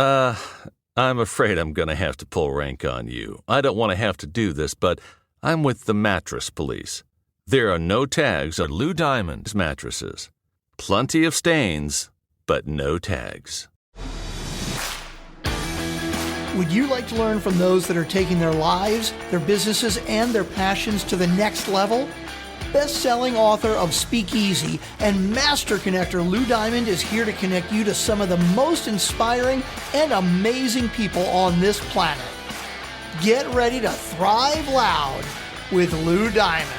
Uh, I'm afraid I'm going to have to pull rank on you. I don't want to have to do this, but I'm with the mattress police. There are no tags on Lou Diamond's mattresses. Plenty of stains, but no tags. Would you like to learn from those that are taking their lives, their businesses, and their passions to the next level? Best-selling author of Speakeasy and master connector Lou Diamond is here to connect you to some of the most inspiring and amazing people on this planet. Get ready to thrive loud with Lou Diamond.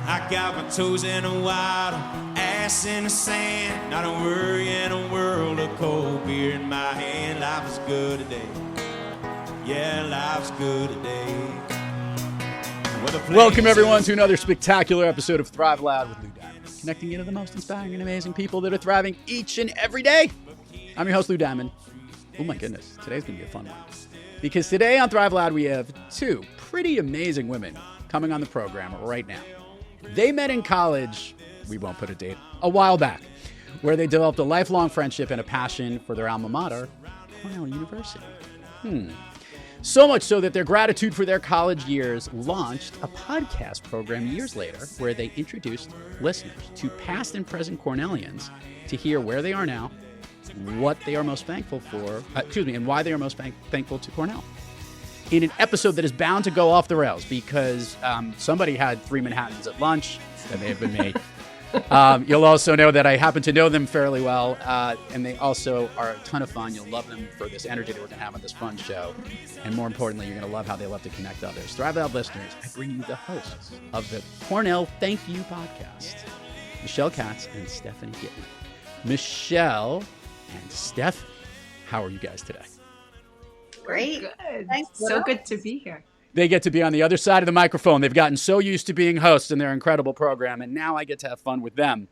I got my toes in the water, ass in the sand, not a worry in a world of cold beer in my hand. Life is good today. Yeah, life's good today. Welcome everyone to another spectacular episode of Thrive Loud with Lou Diamond, connecting you to the most inspiring and amazing people that are thriving each and every day. I'm your host, Lou Diamond. Oh my goodness, today's gonna be a fun one. Because today on Thrive Loud, we have two pretty amazing women coming on the program right now. They met in college, we won't put a date, a while back, where they developed a lifelong friendship and a passion for their alma mater, Cornell University. So much so that their gratitude for their college years launched a podcast program years later where they introduced listeners to past and present Cornellians to hear where they are now, what they are most thankful for, and why they are most thankful to Cornell. In an episode that is bound to go off the rails because somebody had 3 Manhattans at lunch. That may have been me. You'll also know that I happen to know them fairly well, and they also are a ton of fun. You'll love them for this energy that we're going to have on this fun show. And more importantly, you're going to love how they love to connect others. Thrive Loud listeners, I bring you the hosts of the Cornell Thank You podcast, Michelle Katz and Stephanie Gitlin. Michelle and Steph, how are you guys today? Great. Good. Thanks. So good to be here. They get to be on the other side of the microphone. They've gotten so used to being hosts in their incredible program, and now I get to have fun with them.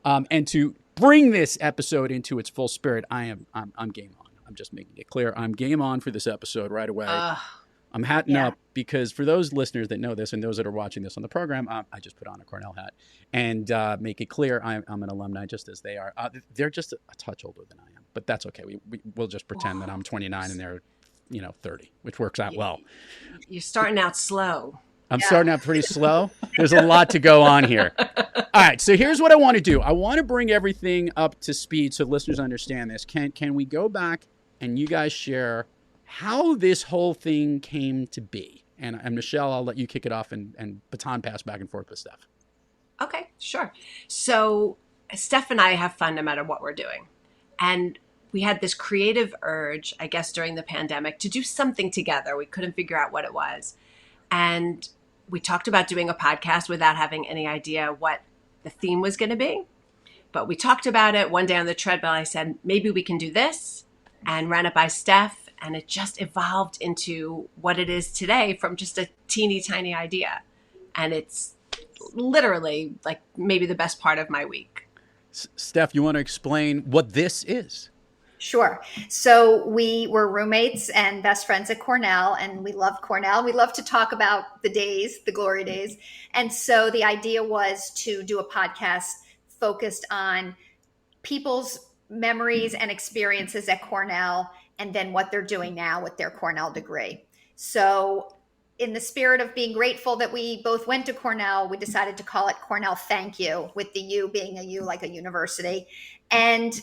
And to bring this episode into its full spirit, I'm game on. I'm just making it clear. I'm game on for this episode right away. I'm hatting up because for those listeners that know this and those that are watching this on the program, I just put on a Cornell hat and make it clear I'm an alumni just as they are. They're just a touch older than I am, but that's okay. We'll just pretend that I'm 29 and they're 30, which works out well. You're starting out slow. I'm starting out pretty slow. There's a lot to go on here. All right, so here's what I want to do. I want to bring everything up to speed so listeners understand this. Can we go back and you guys share how this whole thing came to be? And Michelle, I'll let you kick it off and baton pass back and forth with Steph. Okay, sure. So Steph and I have fun no matter what we're doing. And we had this creative urge, I guess, during the pandemic to do something together. We couldn't figure out what it was. And we talked about doing a podcast without having any idea what the theme was going to be. But we talked about it one day on the treadmill. I said, maybe we can do this, and ran it by Steph. And it just evolved into what it is today from just a teeny tiny idea. And it's literally like maybe the best part of my week. Steph, you want to explain what this is? Sure. So we were roommates and best friends at Cornell, and we love Cornell. We love to talk about the days, the glory days. And so the idea was to do a podcast focused on people's memories and experiences at Cornell, and then what they're doing now with their Cornell degree. So in the spirit of being grateful that we both went to Cornell, we decided to call it Cornell Thank You, with the U being a U like a university. And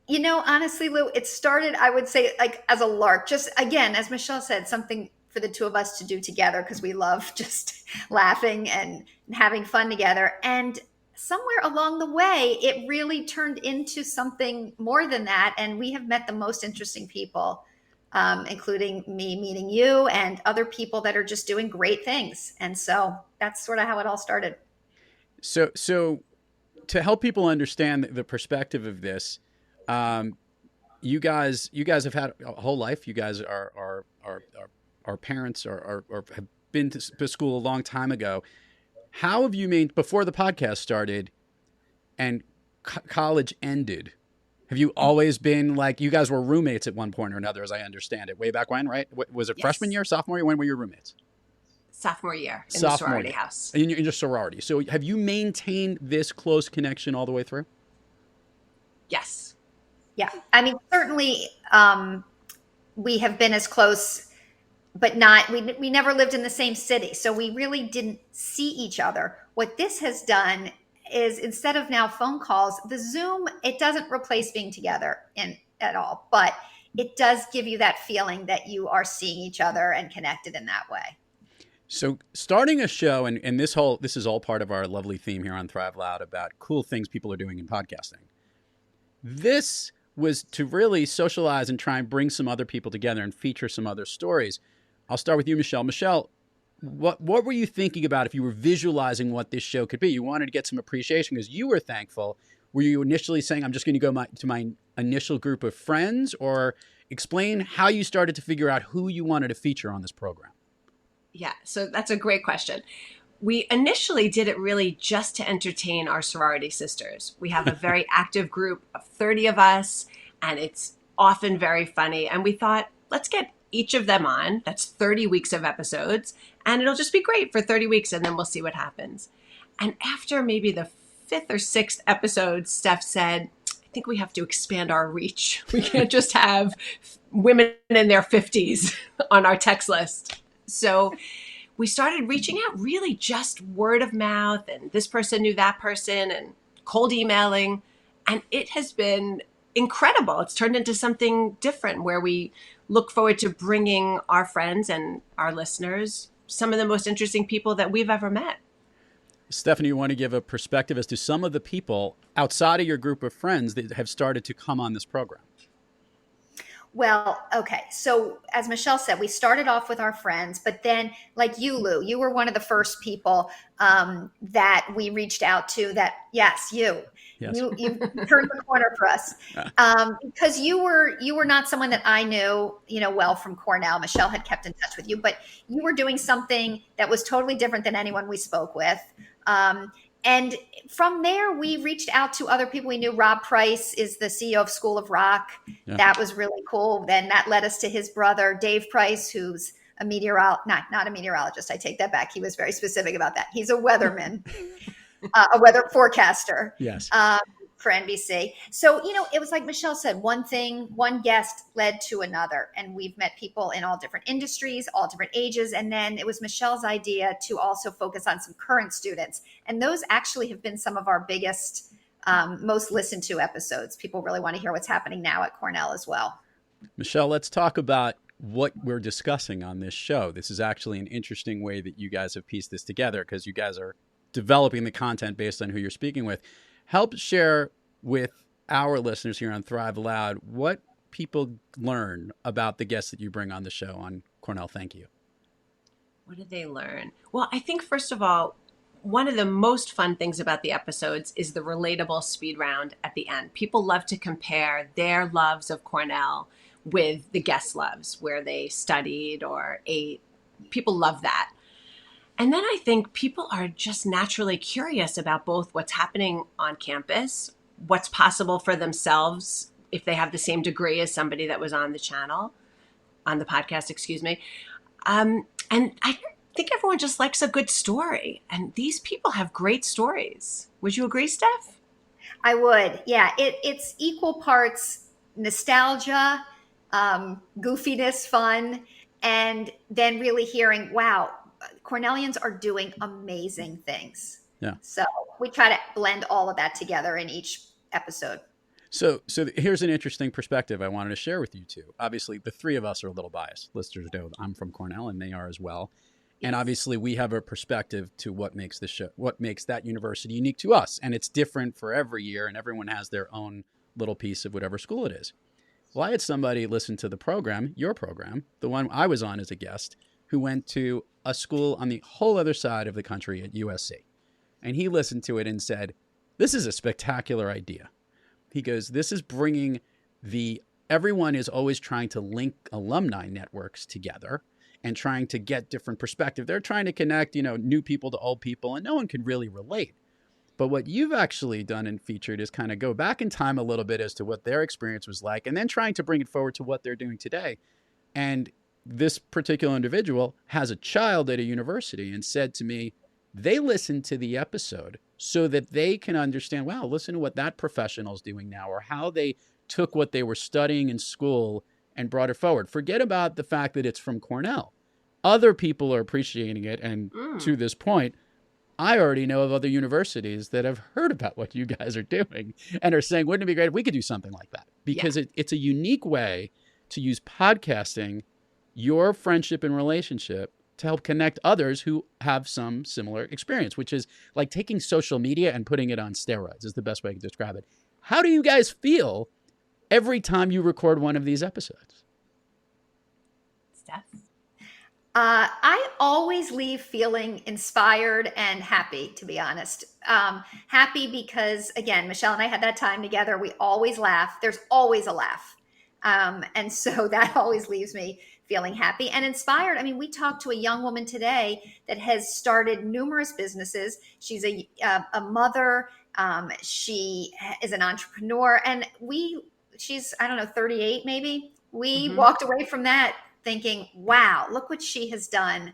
honestly, Lou, it started, I would say, like as a lark, just again, as Michelle said, something for the two of us to do together because we love just laughing and having fun together. And somewhere along the way, it really turned into something more than that. And we have met the most interesting people, including me meeting you and other people that are just doing great things. And so that's sort of how it all started. So to help people understand the perspective of this, you guys have had a whole life. You guys are parents or have been to school a long time ago. How have you made, before the podcast started and college ended, Have you always been like, you guys were roommates at one point or another, as I understand it, way back when, right? Was it freshman year, sophomore year? When were your roommates? Sophomore year in the sorority house. In your sorority. So have you maintained this close connection all the way through? Yes. Yeah. I mean, certainly we have been as close, but not, we never lived in the same city. So we really didn't see each other. What this has done is, instead of now phone calls, the Zoom, it doesn't replace being together at all, but it does give you that feeling that you are seeing each other and connected in that way. So starting a show, and this is all part of our lovely theme here on Thrive Loud about cool things people are doing in podcasting. This was to really socialize and try and bring some other people together and feature some other stories. I'll start with you, Michelle. Michelle, what were you thinking about if you were visualizing what this show could be? You wanted to get some appreciation because you were thankful. Were you initially saying, I'm just going to go to my initial group of friends? Or explain how you started to figure out who you wanted to feature on this program. Yeah, so that's a great question. We initially did it really just to entertain our sorority sisters. We have a very active group of 30 of us, and it's often very funny. And we thought, let's get each of them on. That's 30 weeks of episodes, and it'll just be great for 30 weeks, and then we'll see what happens. And after maybe the 5th or 6th episode, Steph said, I think we have to expand our reach. We can't just have women in their 50s on our text list. So we started reaching out, really just word of mouth, and this person knew that person, and cold emailing. And it has been incredible. It's turned into something different where we look forward to bringing our friends and our listeners some of the most interesting people that we've ever met. Stephanie, you want to give a perspective as to some of the people outside of your group of friends that have started to come on this program? Well, okay. So as Michelle said, we started off with our friends, but then like you, Lou, you were one of the first people that we reached out to that, yes, you turned the corner for us because you were not someone that I knew, well from Cornell. Michelle had kept in touch with you, but you were doing something that was totally different than anyone we spoke with. And from there, we reached out to other people we knew. Rob Price is the CEO of School of Rock. Yeah. That was really cool. Then that led us to his brother, Dave Price, who's a not a meteorologist. I take that back. He was very specific about that. He's a weatherman, a weather forecaster. Yes. For NBC. So, it was like Michelle said, one guest led to another. And we've met people in all different industries, all different ages. And then it was Michelle's idea to also focus on some current students. And those actually have been some of our biggest, most listened to episodes. People really want to hear what's happening now at Cornell as well. Michelle, let's talk about what we're discussing on this show. This is actually an interesting way that you guys have pieced this together because you guys are developing the content based on who you're speaking with. Help share with our listeners here on Thrive Loud what people learn about the guests that you bring on the show on Cornell. Thank you. What did they learn? Well, I think, first of all, one of the most fun things about the episodes is the relatable speed round at the end. People love to compare their loves of Cornell with the guest loves, where they studied or ate. People love that. And then I think people are just naturally curious about both what's happening on campus, what's possible for themselves if they have the same degree as somebody that was on the podcast, excuse me. And I think everyone just likes a good story. And these people have great stories. Would you agree, Steph? I would. Yeah, it's equal parts nostalgia, goofiness, fun, and then really hearing, wow, Cornellians are doing amazing things. Yeah. So we try to blend all of that together in each episode. So here's an interesting perspective I wanted to share with you two. Obviously, the three of us are a little biased. Listeners know I'm from Cornell, and they are as well. Yes. And obviously, we have a perspective to what makes that university unique to us. And it's different for every year, and everyone has their own little piece of whatever school it is. Well, I had somebody listen to the program, your program, the one I was on as a guest, who went to a school on the whole other side of the country at USC. And he listened to it and said, this is a spectacular idea. He goes, this is bringing everyone is always trying to link alumni networks together and trying to get different perspective. They're trying to connect, new people to old people, and no one can really relate. But what you've actually done and featured is kind of go back in time a little bit as to what their experience was like, and then trying to bring it forward to what they're doing today. And this particular individual has a child at a university and said to me, they listened to the episode so that they can understand, wow, listen to what that professional's doing now, or how they took what they were studying in school and brought it forward. Forget about the fact that it's from Cornell. Other people are appreciating it. And to this point, I already know of other universities that have heard about what you guys are doing and are saying, wouldn't it be great if we could do something like that? Because it's a unique way to use podcasting, your friendship and relationship, to help connect others who have some similar experience, which is like taking social media and putting it on steroids is the best way to describe it. How do you guys feel every time you record one of these episodes? Steph? I always leave feeling inspired and happy, to be honest. Happy because, again, Michelle and I had that time together. We always laugh. There's always a laugh. And so that always leaves me feeling happy and inspired. I mean, we talked to a young woman today that has started numerous businesses. She's a mother. She is an entrepreneur. And she's, I don't know, 38 maybe. We walked away from that thinking, wow, look what she has done.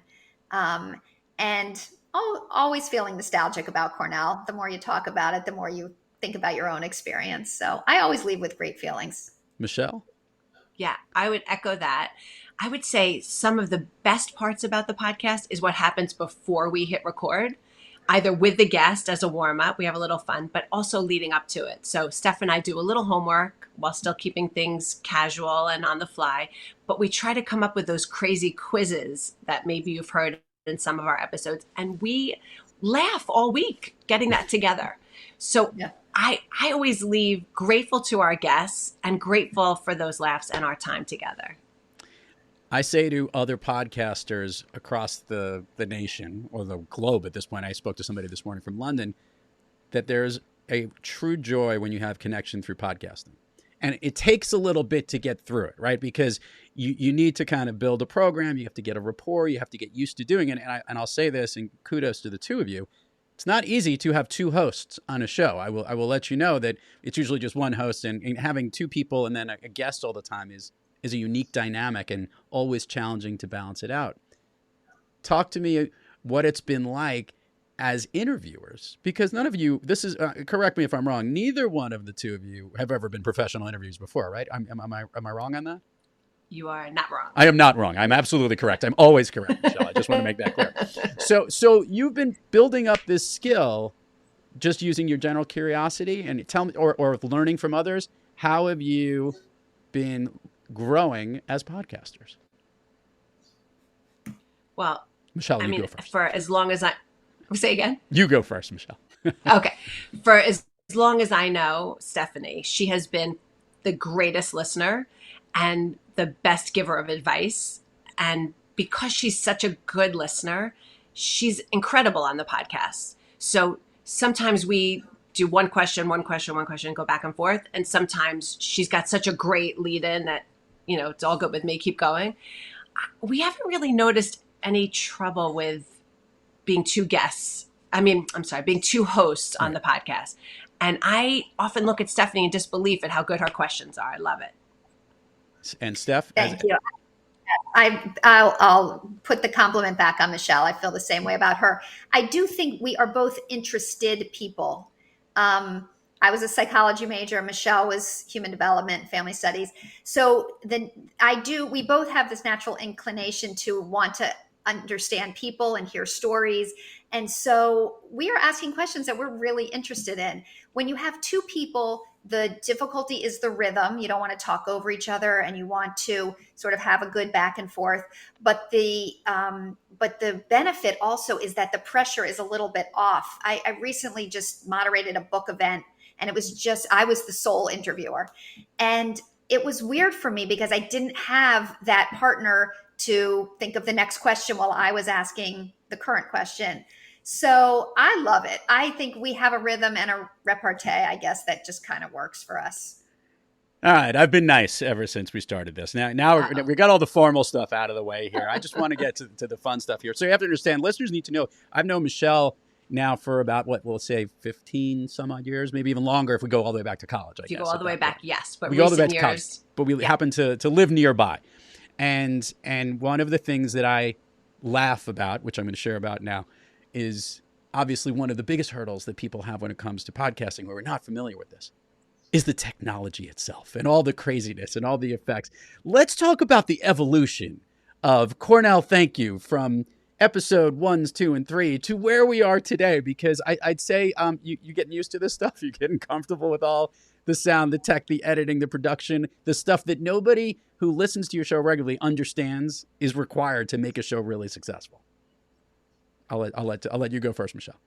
And always feeling nostalgic about Cornell. The more you talk about it, the more you think about your own experience. So I always leave with great feelings. Michelle? Yeah, I would echo that. I would say some of the best parts about the podcast is what happens before we hit record, either with the guest as a warm-up, we have a little fun, but also leading up to it. So Steph and I do a little homework while still keeping things casual and on the fly, but we try to come up with those crazy quizzes that maybe you've heard in some of our episodes, and we laugh all week getting that together. So I always leave grateful to our guests and grateful for those laughs and our time together. I say to other podcasters across the nation or the globe at this point, I spoke to somebody this morning from London, that there's a true joy when you have connection through podcasting. And it takes a little bit to get through it, right? Because you need to kind of build a program. You have to get a rapport. You have to get used to doing it. And I'll say this, and kudos to the two of you. It's not easy to have two hosts on a show. I will let you know that it's usually just one host, and having two people and then a guest all the time is a unique dynamic and always challenging to balance it out. Talk to me what it's been like as interviewers, because none of you, correct me if I'm wrong, neither one of the two of you have ever been professional interviews before, right? Am I wrong on that? You are not wrong. I am not wrong. I'm absolutely correct. I'm always correct, Michelle. I just want to make that clear. So you've been building up this skill just using your general curiosity, and tell me, or learning from others. How have you been growing as podcasters? Well, Michelle, you go first. For as long as say again? You go first, Michelle. Okay. For as long as I know Stephanie, she has been the greatest listener and the best giver of advice. And because she's such a good listener, she's incredible on the podcast. So sometimes we do one question, go back and forth. And sometimes she's got such a great lead in that, it's all good with me, keep going. We haven't really noticed any trouble with being two guests. Being two hosts on the podcast. And I often look at Stephanie in disbelief at how good her questions are. I love it. And Steph? Thank you. I'll put the compliment back on Michelle. I feel the same way about her. I do think we are both interested people. I was a psychology major. Michelle was human development, family studies. So we both have this natural inclination to want to understand people and hear stories. And so we are asking questions that we're really interested in. When you have two people, the difficulty is the rhythm. You don't want to talk over each other, and you want to sort of have a good back and forth. But the benefit also is that the pressure is a little bit off. I recently just moderated a book event, and I was the sole interviewer. And it was weird for me because I didn't have that partner to think of the next question while I was asking the current question. So I love it. I think we have a rhythm and a repartee, I guess, that just kind of works for us. All right. I've been nice ever since we started this. Now we got all the formal stuff out of the way here. I just want to get to the fun stuff here. So you have to understand, listeners need to know, I've known Michelle, now for about, what, we'll say 15 some odd years, maybe even longer if we go all the way back to college, I guess. If you go all the way back, yes. But we go all the way back recent to college, years, but we happen to live nearby. And one of the things that I laugh about, which I'm going to share about now, is obviously one of the biggest hurdles that people have when it comes to podcasting, where we're not familiar with this, is the technology itself and all the craziness and all the effects. Let's talk about the evolution of Cornell Thank You from episode 1, 2, and 3 to where we are today, because I'd say you getting used to this stuff. You're getting comfortable with all the sound, the tech, the editing, the production, the stuff that nobody who listens to your show regularly understands is required to make a show really successful. I'll let you go first, Michelle.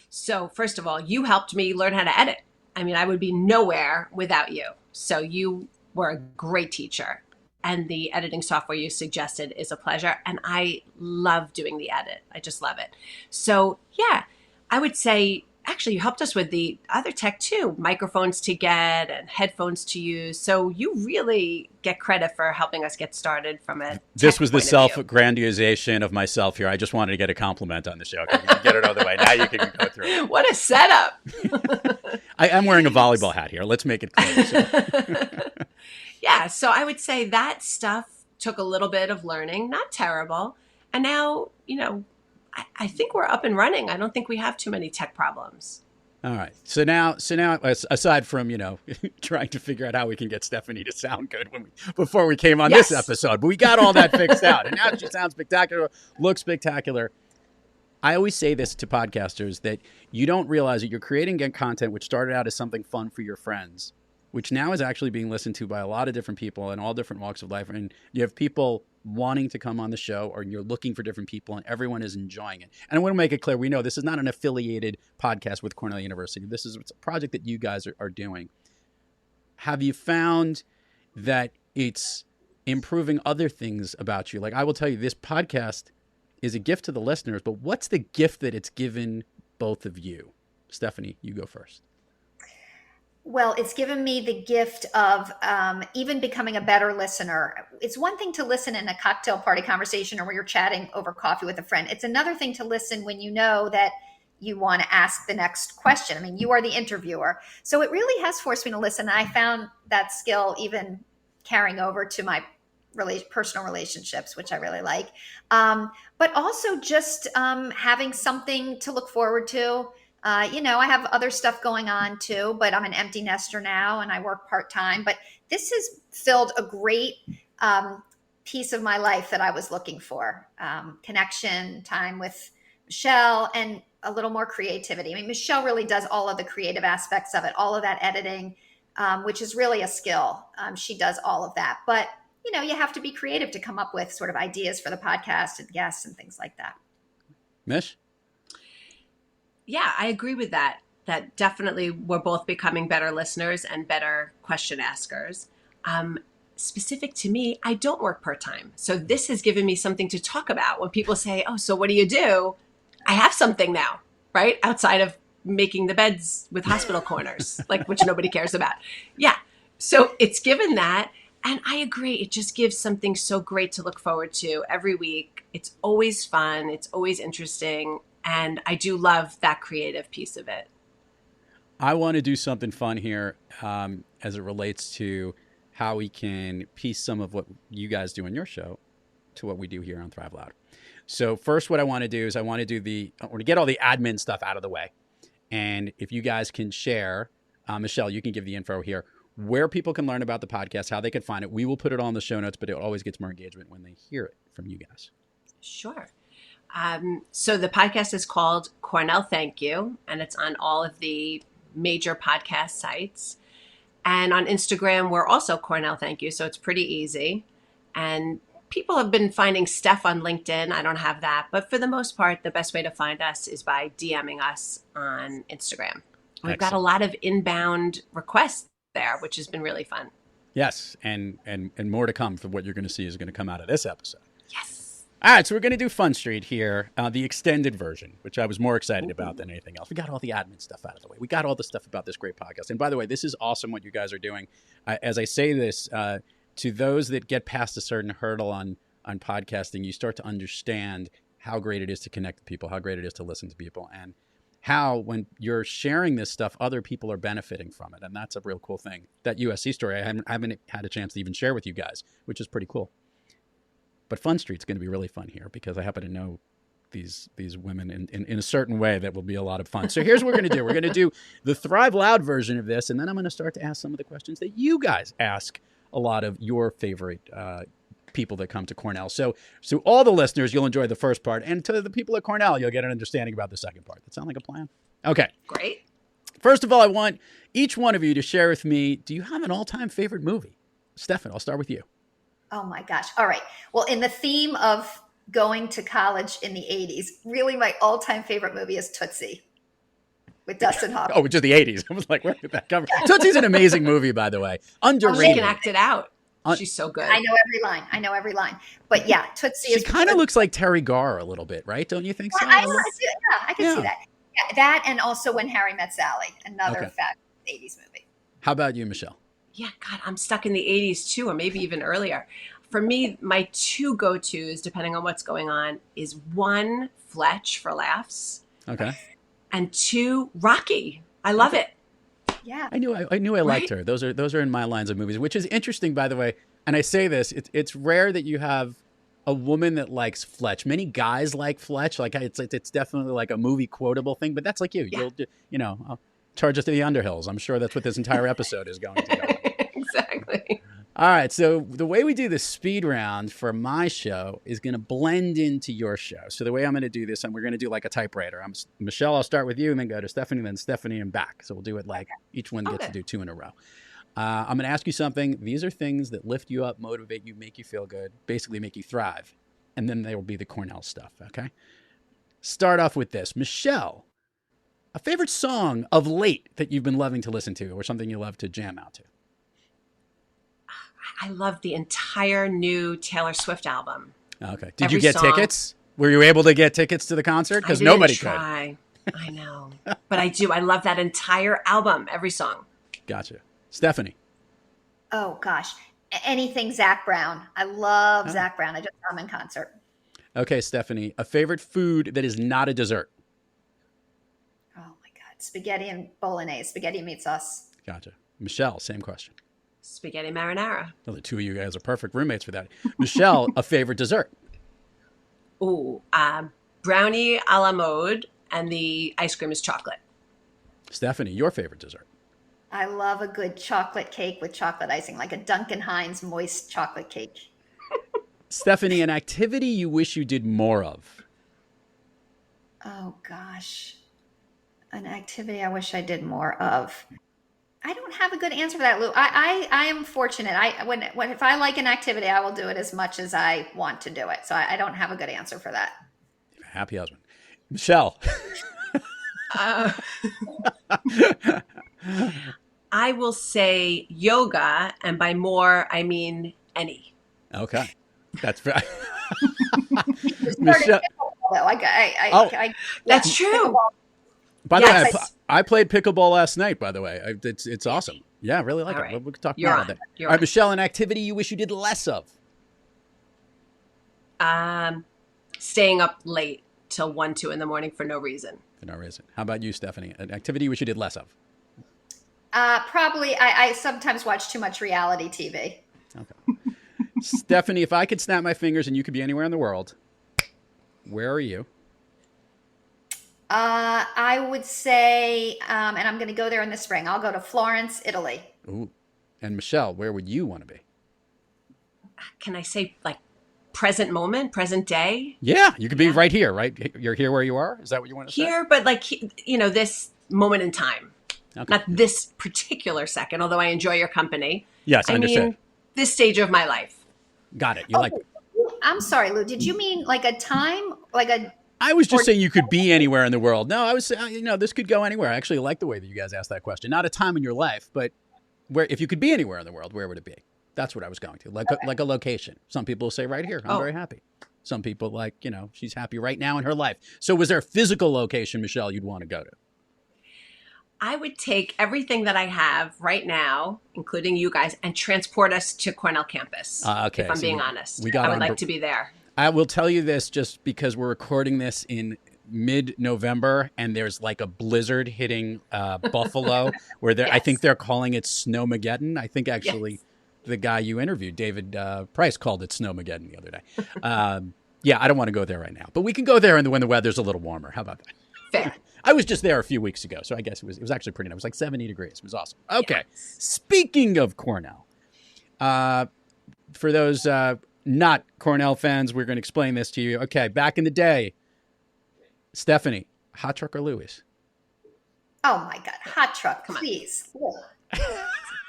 So first of all, you helped me learn how to edit. I mean, I would be nowhere without you. So you were a great teacher. And the editing software you suggested is a pleasure. And I love doing the edit. I just love it. So yeah, I would say, actually, you helped us with the other tech too, microphones to get and headphones to use. So you really get credit for helping us get started from a This was the point of view. self-aggrandization of myself here. I just wanted to get a compliment on the show. You can get it other way. Now you can go through it. What a setup. I'm wearing a volleyball hat here. Let's make it clear. So. Yeah, so I would say that stuff took a little bit of learning, not terrible. And now, I think we're up and running. I don't think we have too many tech problems. All right. So now, aside from, trying to figure out how we can get Stephanie to sound good before we came on Yes. this episode, but we got all that fixed out. And now she sounds spectacular, looks spectacular. I always say this to podcasters, that you don't realize that you're creating content which started out as something fun for your friends, which now is actually being listened to by a lot of different people in all different walks of life. And you have people wanting to come on the show, or you're looking for different people, and everyone is enjoying it. And I want to make it clear, we know this is not an affiliated podcast with Cornell University. This is a project that you guys are doing. Have you found that it's improving other things about you? Like, I will tell you, this podcast is a gift to the listeners, but what's the gift that it's given both of you? Stephanie, you go first. Well, it's given me the gift of even becoming a better listener. It's one thing to listen in a cocktail party conversation or where you're chatting over coffee with a friend. It's another thing to listen when you know that you want to ask the next question. I mean, you are the interviewer. So it really has forced me to listen. I found that skill even carrying over to my personal relationships, which I really like. But also just having something to look forward to. I have other stuff going on too, but I'm an empty nester now and I work part-time. But this has filled a great piece of my life that I was looking for. Connection, time with Michelle, and a little more creativity. I mean, Michelle really does all of the creative aspects of it, all of that editing, which is really a skill. She does all of that. But, you have to be creative to come up with sort of ideas for the podcast and guests and things like that. Mish? Yeah, I agree with that. That definitely we're both becoming better listeners and better question askers. Specific to me, I don't work part-time. So this has given me something to talk about. When people say, oh, so what do you do? I have something now, right? Outside of making the beds with hospital corners, which nobody cares about. Yeah. So it's given that. And I agree. It just gives something so great to look forward to every week. It's always fun. It's always interesting. And I do love that creative piece of it. I want to do something fun here as it relates to how we can piece some of what you guys do in your show to what we do here on Thrive Loud. So first, what I want to do is I want to get all the admin stuff out of the way. And if you guys can share, Michelle, you can give the info here, where people can learn about the podcast, how they can find it. We will put it on the show notes, but it always gets more engagement when they hear it from you guys. Sure. So the podcast is called Cornell Thank You, and it's on all of the major podcast sites. And on Instagram, we're also Cornell Thank You, so it's pretty easy. And people have been finding Steph on LinkedIn. I don't have that. But for the most part, the best way to find us is by DMing us on Instagram. We've got a lot of inbound requests there, which has been really fun. Yes, and more to come for what you're going to see is going to come out of this episode. Yes. All right, so we're going to do Fun Street here, the extended version, which I was more excited about than anything else. We got all the admin stuff out of the way. We got all the stuff about this great podcast. And by the way, this is awesome what you guys are doing. As I say this, to those that get past a certain hurdle on podcasting, you start to understand how great it is to connect with people, how great it is to listen to people, and how when you're sharing this stuff, other people are benefiting from it. And that's a real cool thing. That USC story, I haven't had a chance to even share with you guys, which is pretty cool. But Fun Street's going to be really fun here because I happen to know these women in a certain way that will be a lot of fun. So here's what we're going to do. We're going to do the Thrive Loud version of this, and then I'm going to start to ask some of the questions that you guys ask a lot of your favorite people that come to Cornell. So all the listeners, you'll enjoy the first part, and to the people at Cornell, you'll get an understanding about the second part. That sound like a plan? Okay. Great. First of all, I want each one of you to share with me, do you have an all-time favorite movie? Stefan, I'll start with you. Oh my gosh. All right. Well, in the theme of going to college in the 80s, really my all-time favorite movie is Tootsie with Dustin Hoffman. Oh, which is the 80s. I was like, where did that come from? Tootsie's an amazing movie, by the way. Underrated. She can act it out. She's so good. I know every line. But yeah, Tootsie She kind of looks like Terry Garr a little bit, right? Don't you think so? I can see that. Yeah, that and also When Harry Met Sally, another fabulous 80s movie. How about you, Michelle? Yeah, God, I'm stuck in the 80s too, or maybe even earlier. For me, my two go-tos, depending on what's going on, is one, Fletch for laughs. Okay. And two, Rocky. I love it. Yeah. I knew I liked her. Those are in my lines of movies, which is interesting, by the way. And I say this, it's rare that you have a woman that likes Fletch. Many guys like Fletch. Like it's definitely like a movie quotable thing, but that's like you. Yeah. I'll charge us to the Underhills. I'm sure that's what this entire episode is going to go. Exactly. All right, so the way we do the speed round for my show is going to blend into your show. So the way I'm going to do this, and we're going to do like a typewriter. Michelle, I'll start with you, and then go to Stephanie, then Stephanie, and back. So we'll do it like each one gets to do two in a row. I'm going to ask you something. These are things that lift you up, motivate you, make you feel good, basically make you thrive. And then there will be the Cornell stuff, okay? Start off with this. Michelle, a favorite song of late that you've been loving to listen to, or something you love to jam out to? I love the entire new Taylor Swift album. Okay. Did you get tickets? Were you able to get tickets to the concert? Because nobody could. I know. But I do. I love that entire album, every song. Gotcha. Stephanie. Oh, gosh. Anything Zach Brown. I love Zach Brown. I just saw him in concert. Okay, Stephanie. A favorite food that is not a dessert? Oh, my God. Spaghetti and bolognese. Spaghetti and meat sauce. Gotcha. Michelle, same question. Spaghetti marinara. Well, the two of you guys are perfect roommates for that. Michelle, a favorite dessert? Ooh, brownie a la mode, and the ice cream is chocolate. Stephanie, your favorite dessert? I love a good chocolate cake with chocolate icing, like a Duncan Hines moist chocolate cake. Stephanie, an activity you wish you did more of? Oh, gosh. An activity I wish I did more of. I don't have a good answer for that, Lou. I am fortunate. If I like an activity, I will do it as much as I want to do it. So I don't have a good answer for that. Happy husband. Michelle. I will say yoga, and by more, I mean any. Okay. That's very... Michelle. That's true. By the way, I played pickleball last night, by the way. It's awesome. Yeah, I really like it. We can talk more about that. All right, Michelle, an activity you wish you did less of? Staying up late till 1, 2 in the morning for no reason. For no reason. How about you, Stephanie? An activity you wish you did less of? Probably, I sometimes watch too much reality TV. Okay. Stephanie, if I could snap my fingers and you could be anywhere in the world, where are you? I would say, and I'm going to go there in the spring. I'll go to Florence, Italy. Ooh. And Michelle, where would you want to be? Can I say like present moment, present day? Yeah, you could be right here, right? You're here where you are? Is that what you want to say? Here, but like, this moment in time. Okay. Not this particular second, although I enjoy your company. Yes, I understand. mean, this stage of my life. Got it. You like it. I'm sorry, Lou. Did you mean like a time? I was just saying you could be anywhere in the world. No, I was saying, this could go anywhere. I actually like the way that you guys asked that question. Not a time in your life, but where, if you could be anywhere in the world, where would it be? That's what I was going to. Like a location. Some people say right here. I'm very happy. Some people she's happy right now in her life. So was there a physical location, Michelle, you'd want to go to? I would take everything that I have right now, including you guys, and transport us to Cornell campus. Okay. If I'm being honest. I would like to be there. I will tell you this just because we're recording this in mid-November and there's like a blizzard hitting Buffalo where I think they're calling it Snowmageddon. I think actually the guy you interviewed, David Price, called it Snowmageddon the other day. Yeah, I don't want to go there right now, but we can go there when the weather's a little warmer. How about that? Fair. I was just there a few weeks ago, so I guess it was actually pretty nice. It was like 70 degrees. It was awesome. Okay. Yes. Speaking of Cornell, for those not Cornell fans, we're going to explain this to you. Okay, back in the day, Stephanie, hot truck or Louis? Oh my God, hot truck, please.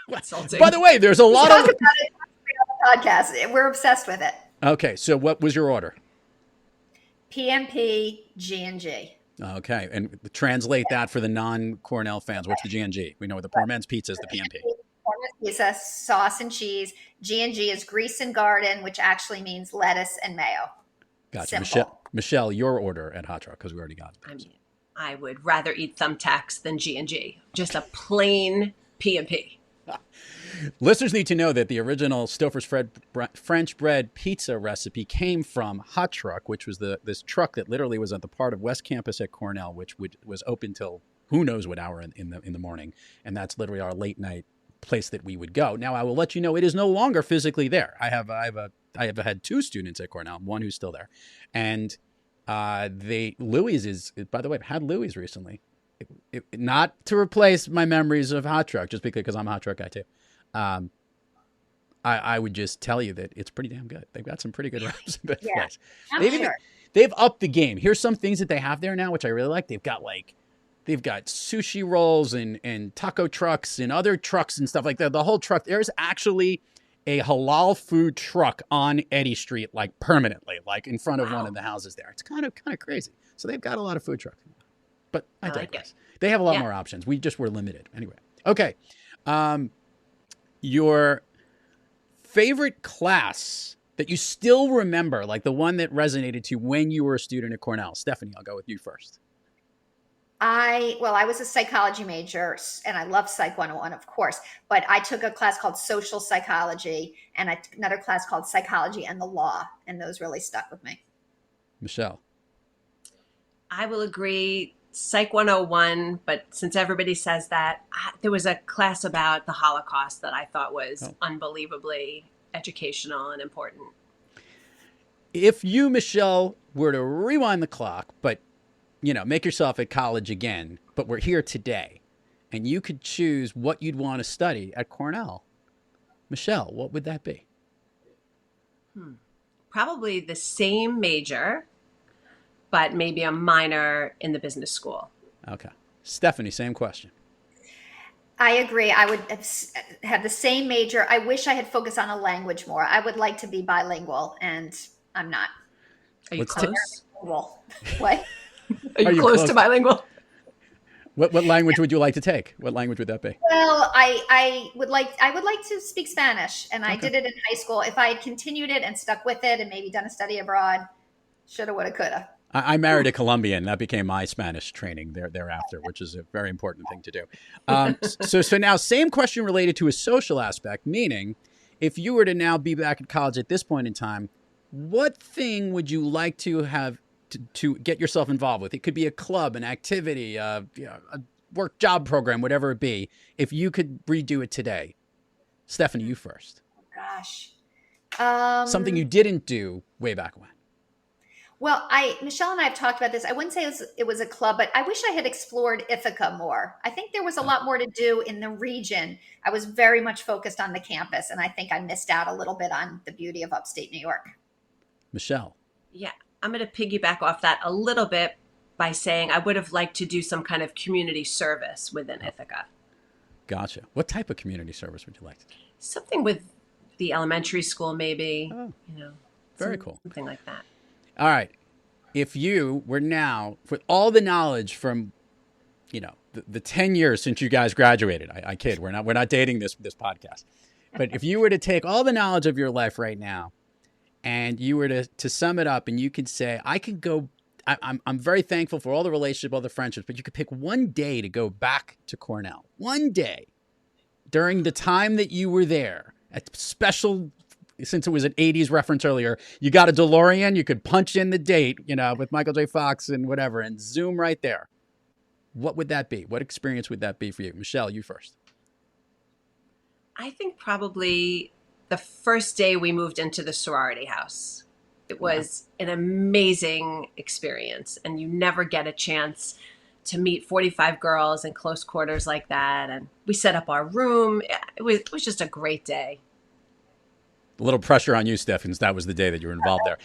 By the way, there's a lot of about it on the podcast. We're obsessed with it. Okay, so what was your order? PMP, G&G. Okay, and translate that for the non-Cornell fans. What's the G&G? We know the poor man's pizza is the PMP. Poor man's pizza, sauce and cheese. G&G is grease and garden, which actually means lettuce and mayo. Gotcha. Michelle, your order at Hot Truck, because we already got it. I mean, I would rather eat thumbtacks than G&G. Just a plain PMP. Listeners need to know that the original Stouffer's French bread pizza recipe came from Hot Truck, which was this truck that literally was at the part of West Campus at Cornell, which was open till who knows what hour in the morning, and that's literally our late night place that we would go. Now, I will let you know it is no longer physically there. I have had two students at Cornell, one who's still there, and Louis is, by the way, I've had Louis recently. Not to replace my memories of Hot Truck, just because I'm a Hot Truck guy too. I would just tell you that it's pretty damn good. They've got some pretty good wraps. Yeah, they've upped the game. Here's some things that they have there now, which I really like. They've got sushi rolls and taco trucks and other trucks and stuff like that. The whole truck. There's actually a halal food truck on Eddy Street, like permanently, like in front of one of the houses there. It's kind of crazy. So they've got a lot of food trucks. But I digress. They have a lot more options. We just were limited. Anyway. Okay. Your favorite class that you still remember, like the one that resonated to you when you were a student at Cornell. Stephanie, I'll go with you first. I was a psychology major and I love Psych 101, of course, but I took a class called social psychology and another class called psychology and the law. And those really stuck with me. Michelle. I will agree. Psych 101, but since everybody says that, there was a class about the Holocaust that I thought was unbelievably educational and important. If you, Michelle, were to rewind the clock, but, make yourself at college again, but we're here today, and you could choose what you'd want to study at Cornell, Michelle, what would that be? Probably the same major, but maybe a minor in the business school. Okay. Stephanie, same question. I agree. I would have the same major. I wish I had focused on a language more. I would like to be bilingual, and I'm not. Are you close? What? Are you close to bilingual? What language would you like to take? What language would that be? Well, I would like to speak Spanish, and I did it in high school. If I had continued it and stuck with it and maybe done a study abroad, shoulda, woulda, coulda. I married a Colombian. That became my Spanish training thereafter, which is a very important thing to do. So now, same question related to a social aspect, meaning if you were to now be back at college at this point in time, what thing would you like to have to get yourself involved with? It could be a club, an activity, a work job program, whatever it be. If you could redo it today, Stephanie, you first. Oh, gosh. Something you didn't do way back when. Well, Michelle and I have talked about this. I wouldn't say it was a club, but I wish I had explored Ithaca more. I think there was a lot more to do in the region. I was very much focused on the campus, and I think I missed out a little bit on the beauty of upstate New York. Michelle. Yeah, I'm going to piggyback off that a little bit by saying I would have liked to do some kind of community service within Ithaca. Gotcha. What type of community service would you like to do? Something with the elementary school, maybe. Oh, very cool. Something like that. All right. If you were now, with all the knowledge from, the 10 years since you guys graduated, I kid, we're not dating this podcast. But if you were to take all the knowledge of your life right now and you were to sum it up and you could say, I'm very thankful for all the relationships, all the friendships, but you could pick one day to go back to Cornell. One day during the time that you were there, a special since it was an 80s reference earlier, you got a DeLorean, you could punch in the date, with Michael J. Fox and whatever, and zoom right there. What would that be? What experience would that be for you? Michelle, you first. I think probably the first day we moved into the sorority house. It was an amazing experience, and you never get a chance to meet 45 girls in close quarters like that. And we set up our room. It was just a great day. A little pressure on you, Steph, since that was the day that you were involved there.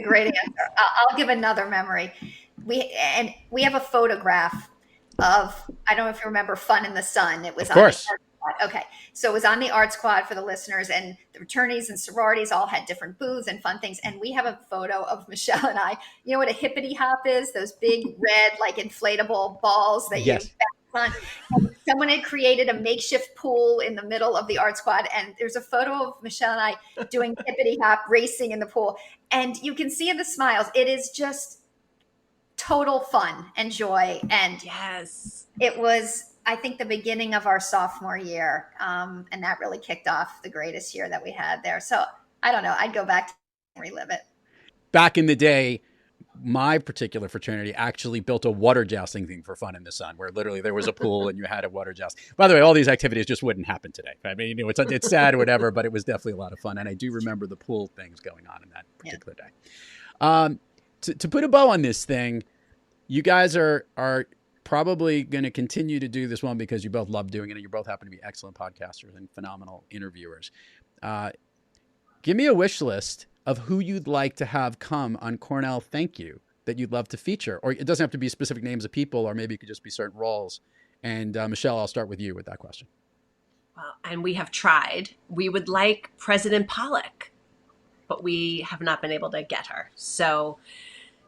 Great answer. I'll give another memory. We have a photograph of, I don't know if you remember Fun in the Sun. It was of course. Okay. So it was on the art squad for the listeners, and the fraternities and sororities all had different booths and fun things. And we have a photo of Michelle and I. You know what a hippity hop is? Those big red, like inflatable balls that you bounce on. And someone had created a makeshift pool in the middle of the art squad. And there's a photo of Michelle and I doing hippity hop racing in the pool. And you can see in the smiles, it is just total fun and joy. And yes, it was, I think, the beginning of our sophomore year. And that really kicked off the greatest year that we had there. So I don't know. I'd go back and relive it. Back in the day, my particular fraternity actually built a water jousting thing for Fun in the Sun, where literally there was a pool and you had a water joust. By the way, all these activities just wouldn't happen today. I mean, it's sad or whatever, but it was definitely a lot of fun. And I do remember the pool things going on in that particular day. To put a bow on this thing, you guys are probably going to continue to do this one because you both love doing it and you both happen to be excellent podcasters and phenomenal interviewers. Give me a wish list of who you'd like to have come on Cornell Thank You that you'd love to feature. Or it doesn't have to be specific names of people, or maybe it could just be certain roles. And Michelle, I'll start with you with that question. Well, and we have tried. We would like President Pollock, but we have not been able to get her. So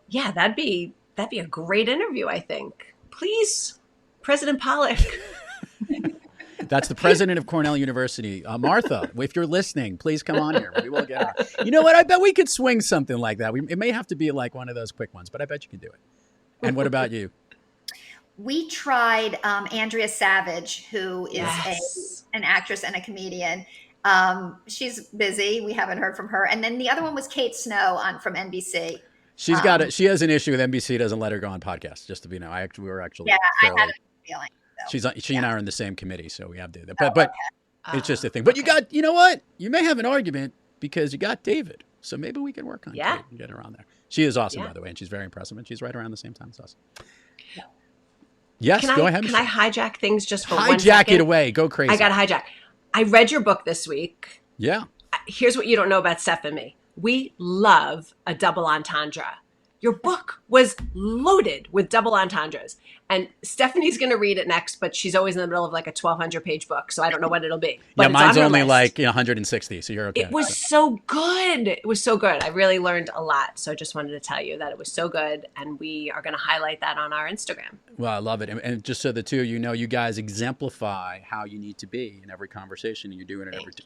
yeah, that'd be a great interview, I think. Please, President Pollock. That's the president of Cornell University. Martha, if you're listening, please come on here. We will get her. You know what? I bet we could swing something like that. It may have to be like one of those quick ones, but I bet you can do it. And what about you? We tried Andrea Savage, who is an actress and a comedian. She's busy. We haven't heard from her. And then the other one was Kate Snow from NBC. She's she has an issue with NBC doesn't let her go on podcasts, just to be known. We were actually I had a feeling. So. She and I are in the same committee, so we have to do that. But it's just a thing. But you know what? You may have an argument because you got David. So maybe we can work on Kate and get her on there. She is awesome, by the way, and she's very impressive, and she's right around the same time as us. Yeah. Yes, go ahead. Can I hijack things just for 1 second? Hijack it away. Go crazy. I got to hijack. I read your book this week. Yeah. Here's what you don't know about Steph and me. We love a double entendre. Your book was loaded with double entendres. And Stephanie's going to read it next, but she's always in the middle of like a 1,200-page book, so I don't know what it'll be. But mine's only like 160, so you're okay. It was so good. It was so good. I really learned a lot. So I just wanted to tell you that it was so good, and we are going to highlight that on our Instagram. Well, I love it. And just so the two of you know, you guys exemplify how you need to be in every conversation, and you're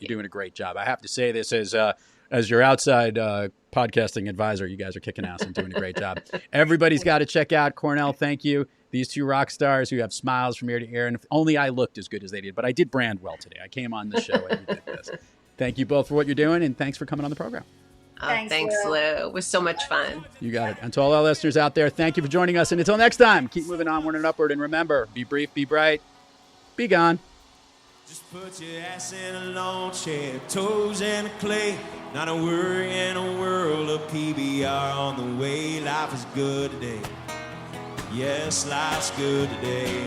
doing a great job. I have to say this as your outside podcasting advisor, you guys are kicking ass and doing a great job. Everybody's got to check out Cornell Thank You. These two rock stars who have smiles from ear to ear. And if only I looked as good as they did. But I did brand well today. I came on the show and you did this. Thank you both for what you're doing, and thanks for coming on the program. Thanks, Lou. It was so much fun. You got it. And to all our listeners out there, thank you for joining us. And until next time, keep moving onward and upward. And remember, be brief, be bright, be gone. Just put your ass in a lawn chair, toes in the clay. Not a worry in a world of PBR on the way. Life is good today. Yes, life's good today.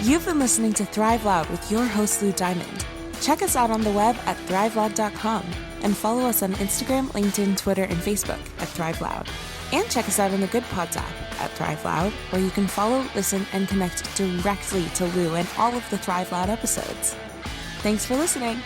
You've been listening to Thrive Loud with your host, Lou Diamond. Check us out on the web at thriveloud.com and follow us on Instagram, LinkedIn, Twitter, and Facebook at Thrive Loud. And check us out on the Good Pods app at Thrive Loud, where you can follow, listen, and connect directly to Lou and all of the Thrive Loud episodes. Thanks for listening.